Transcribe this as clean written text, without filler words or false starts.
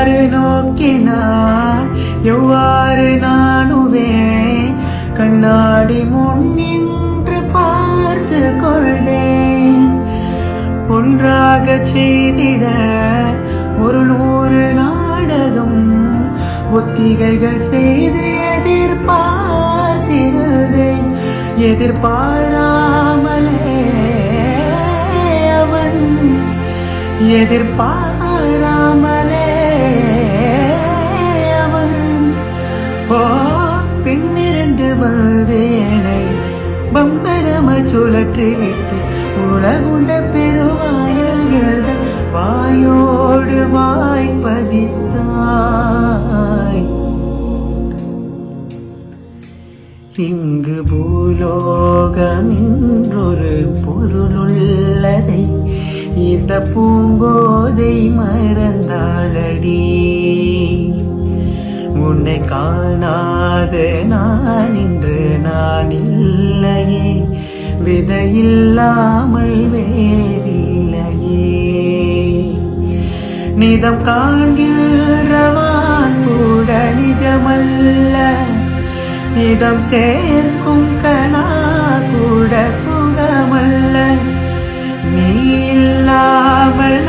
எவ்வாறு நோக்கினார் எவ்வாறு நானுவேன் கண்ணாடி முன் நின்று பார்த்து கொள்வேன். ஒன்றாக செய்திட 100 நாடகம் ஒத்திகைகள் செய்து எதிர்பார்த்திருந்தேன். எதிர்பாராமலே அவன் எதிர்பாராமலே அவன் பின்னிரண்டு வந்து என்னை பம்பரமாய் சுழற்றி விட்டு உலகுண்ட பெருவாயில் எழுத வாயோடு வாய்ப்பதித்தாய். இங்கு பூலோகம் என்றொரு பொருளுள்ளதை இந்த பூங்கோதை மறந்தாளடி. உன்னை காணாத நான் இன்று நான் இல்லையே, விதையில்லாமல் வேறில்லையே. நிதம் காண்கின்றவான் கூட நிஜமல்ல, நிதம் சேர்க்கும் கணா கூட சுகமல்ல. நீ இல்லாமல்